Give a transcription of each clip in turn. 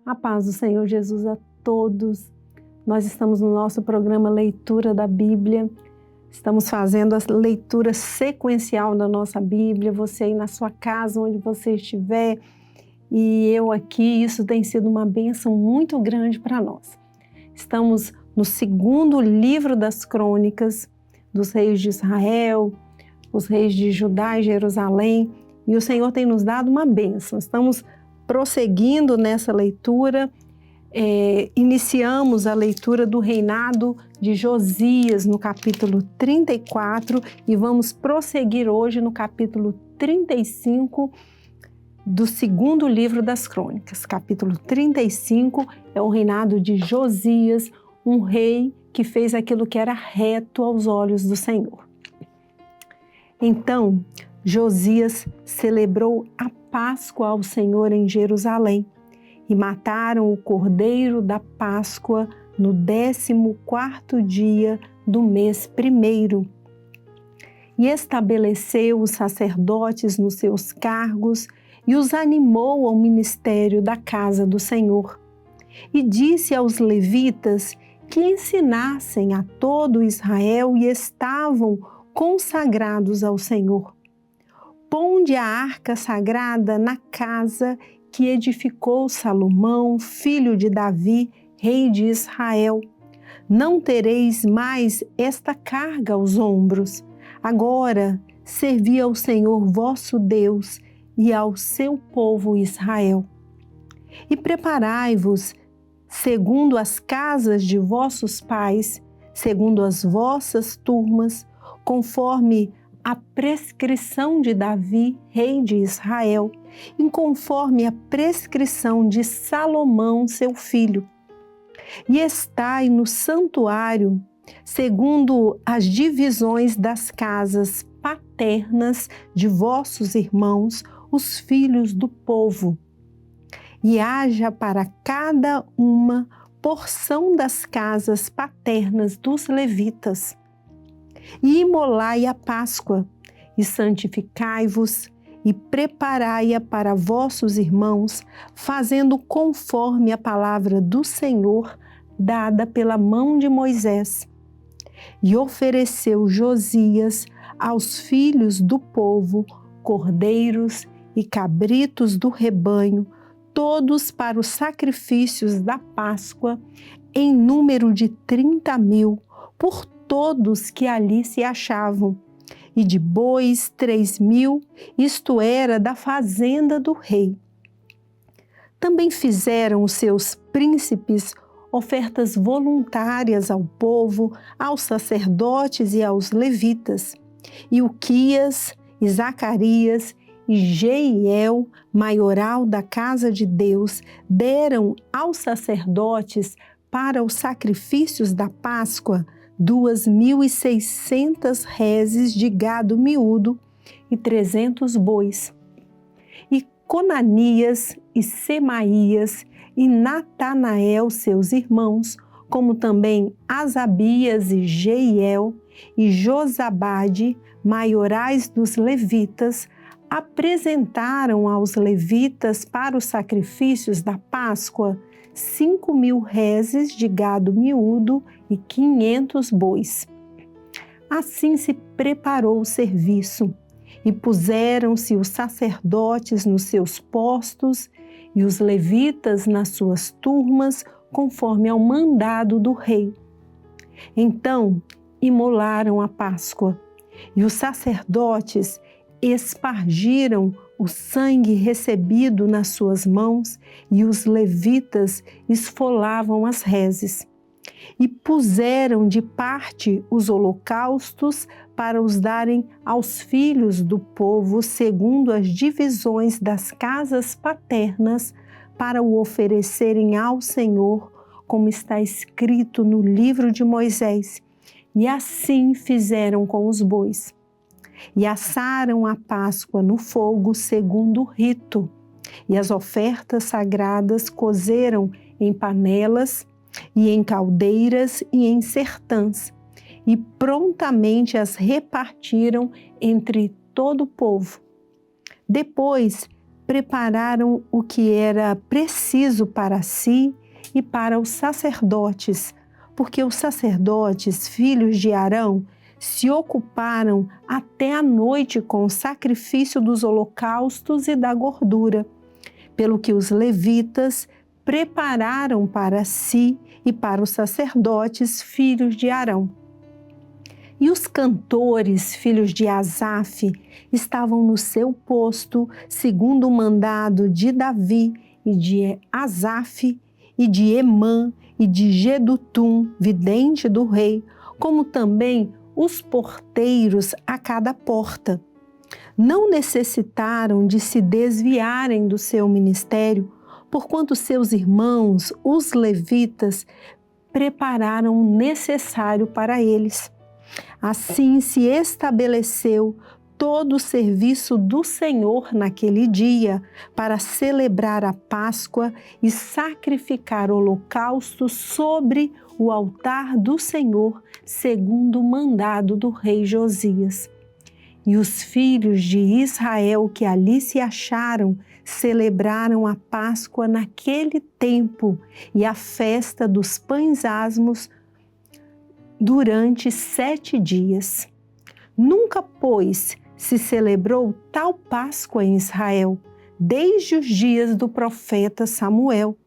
A paz do Senhor Jesus a todos. Nós estamos no nosso programa Leitura da Bíblia. Estamos fazendo a leitura sequencial da nossa Bíblia. Você aí na sua casa, onde você estiver, e eu aqui, isso tem sido uma bênção muito grande para nós. Estamos no segundo livro das crônicas dos reis de Israel, os reis de Judá e Jerusalém, e o Senhor tem nos dado uma bênção. Estamos prosseguindo nessa leitura, iniciamos a leitura do reinado de Josias no capítulo 34 e vamos prosseguir hoje no capítulo 35 do segundo livro das crônicas. Capítulo 35 é o reinado de Josias, um rei que fez aquilo que era reto aos olhos do Senhor. Então, Josias celebrou a Páscoa ao Senhor em Jerusalém e mataram o cordeiro da Páscoa no 14º dia do mês primeiro. E estabeleceu os sacerdotes nos seus cargos e os animou ao ministério da casa do Senhor. E disse aos levitas que ensinassem a todo Israel e estavam consagrados ao Senhor. Ponde a arca sagrada na casa que edificou Salomão, filho de Davi, rei de Israel. Não tereis mais esta carga aos ombros. Agora servi ao Senhor vosso Deus e ao seu povo Israel. E preparai-vos, segundo as casas de vossos pais, segundo as vossas turmas, conforme a prescrição de Davi, rei de Israel, e conforme a prescrição de Salomão, seu filho. E estai no santuário, segundo as divisões das casas paternas de vossos irmãos, os filhos do povo. E haja para cada uma porção das casas paternas dos levitas. E imolai a Páscoa, e santificai-vos, e preparai-a para vossos irmãos, fazendo conforme a palavra do Senhor, dada pela mão de Moisés. E ofereceu Josias aos filhos do povo cordeiros e cabritos do rebanho, todos para os sacrifícios da Páscoa, em número de 30.000, por todos que ali se achavam, e de bois 3.000, isto era, da fazenda do rei. Também fizeram os seus príncipes ofertas voluntárias ao povo, aos sacerdotes e aos levitas. E Uquias, e Zacarias, e Jeiel, maioral da casa de Deus, deram aos sacerdotes para os sacrifícios da Páscoa 2.600 reses de gado miúdo e 300 bois. E Conanias e Semaías e Natanael, seus irmãos, como também Asabias e Jeiel e Josabade, maiorais dos levitas, apresentaram aos levitas para os sacrifícios da Páscoa 5.000 reses de gado miúdo e 500 bois. Assim se preparou o serviço, e puseram-se os sacerdotes nos seus postos e os levitas nas suas turmas, conforme ao mandado do rei. Então imolaram a Páscoa, e os sacerdotes espargiram o sangue recebido nas suas mãos, e os levitas esfolavam as reses. E puseram de parte os holocaustos para os darem aos filhos do povo, segundo as divisões das casas paternas, para o oferecerem ao Senhor, como está escrito no livro de Moisés. E assim fizeram com os bois. E assaram a Páscoa no fogo segundo o rito, e as ofertas sagradas cozeram em panelas e em caldeiras e em sertãs, e prontamente as repartiram entre todo o povo. Depois prepararam o que era preciso para si e para os sacerdotes, porque os sacerdotes, filhos de Arão, se ocuparam até a noite com o sacrifício dos holocaustos e da gordura, pelo que os levitas prepararam para si e para os sacerdotes, filhos de Arão. E os cantores, filhos de Asaf, estavam no seu posto, segundo o mandado de Davi e de Asaf, e de Emã, e de Gedutum, vidente do rei, como também os porteiros a cada porta. Não necessitaram de se desviarem do seu ministério, porquanto seus irmãos, os levitas, prepararam o necessário para eles. Assim se estabeleceu todo o serviço do Senhor naquele dia para celebrar a Páscoa e sacrificar holocaustos sobre o altar do Senhor, segundo o mandado do rei Josias. E os filhos de Israel que ali se acharam celebraram a Páscoa naquele tempo e a festa dos pães asmos durante 7 dias. Nunca, pois, se celebrou tal Páscoa em Israel, desde os dias do profeta Samuel.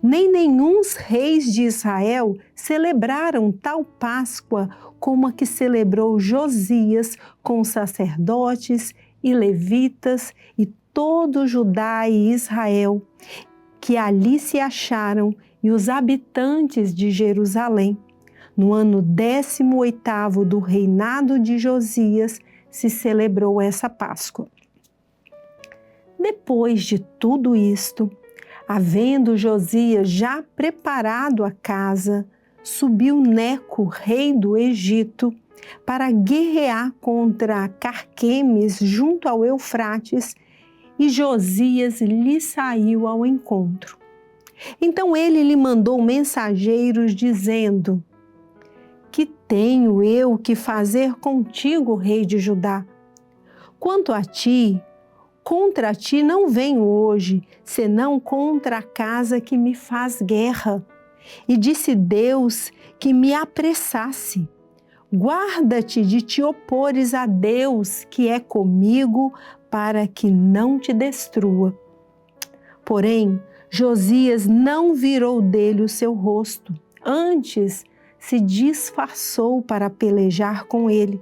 Nem nenhuns reis de Israel celebraram tal Páscoa como a que celebrou Josias com os sacerdotes e levitas e todo Judá e Israel, que ali se acharam, e os habitantes de Jerusalém. No ano 18º do reinado de Josias, se celebrou essa Páscoa. Depois de tudo isto, havendo Josias já preparado a casa, subiu Neco, rei do Egito, para guerrear contra Carquemes junto ao Eufrates, e Josias lhe saiu ao encontro. Então ele lhe mandou mensageiros dizendo: que tenho eu que fazer contigo, rei de Judá? Quanto a ti, contra ti não venho hoje, senão contra a casa que me faz guerra. E disse Deus que me apressasse. Guarda-te de te opores a Deus que é comigo, para que não te destrua. Porém, Josias não virou dele o seu rosto, antes se disfarçou para pelejar com ele,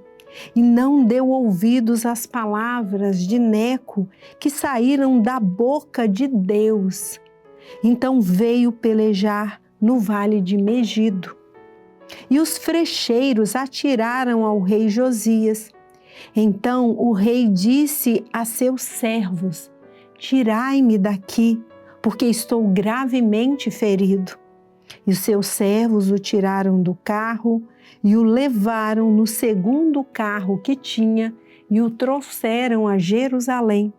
e não deu ouvidos às palavras de Neco que saíram da boca de Deus. Então veio pelejar no vale de Megido. E os frecheiros atiraram ao rei Josias. Então o rei disse a seus servos: tirai-me daqui, porque estou gravemente ferido. E os seus servos o tiraram do carro e o levaram no segundo carro que tinha e o trouxeram a Jerusalém.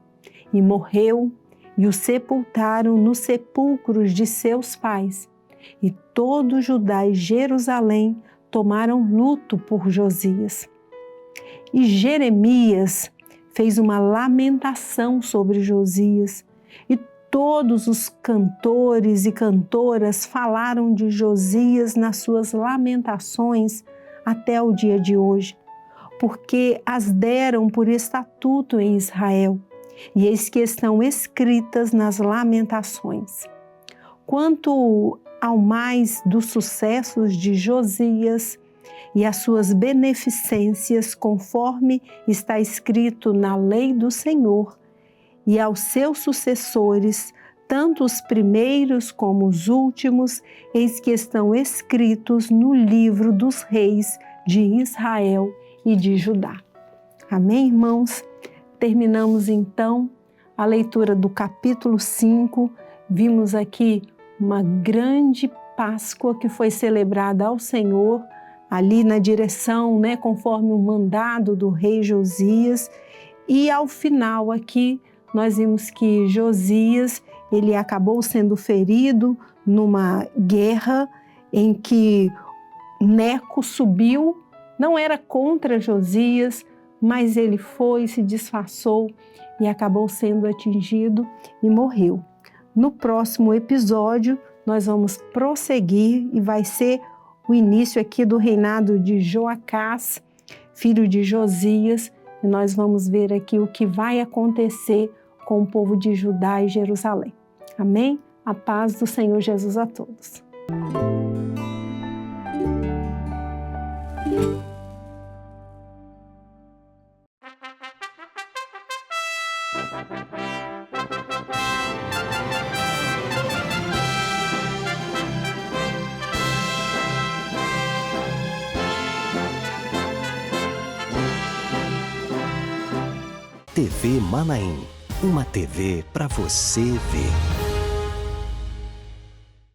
E morreu e o sepultaram nos sepulcros de seus pais. E todo Judá e Jerusalém tomaram luto por Josias. E Jeremias fez uma lamentação sobre Josias, e todos os cantores e cantoras falaram de Josias nas suas lamentações até o dia de hoje, porque as deram por estatuto em Israel, e eis que estão escritas nas lamentações. Quanto ao mais dos sucessos de Josias e as suas beneficências, conforme está escrito na lei do Senhor, e aos seus sucessores, tanto os primeiros como os últimos, eis que estão escritos no livro dos reis de Israel e de Judá. Amém, irmãos? Terminamos então a leitura do capítulo 5. Vimos aqui uma grande Páscoa que foi celebrada ao Senhor, ali na direção, conforme o mandado do rei Josias. E ao final aqui, nós vimos que Josias, ele acabou sendo ferido numa guerra em que Neco subiu, não era contra Josias, mas ele foi, se disfarçou e acabou sendo atingido e morreu. No próximo episódio, nós vamos prosseguir e vai ser o início aqui do reinado de Joacás, filho de Josias, e nós vamos ver aqui o que vai acontecer com o povo de Judá e Jerusalém. Amém? A paz do Senhor Jesus a todos. TV Manaim, uma TV para você ver.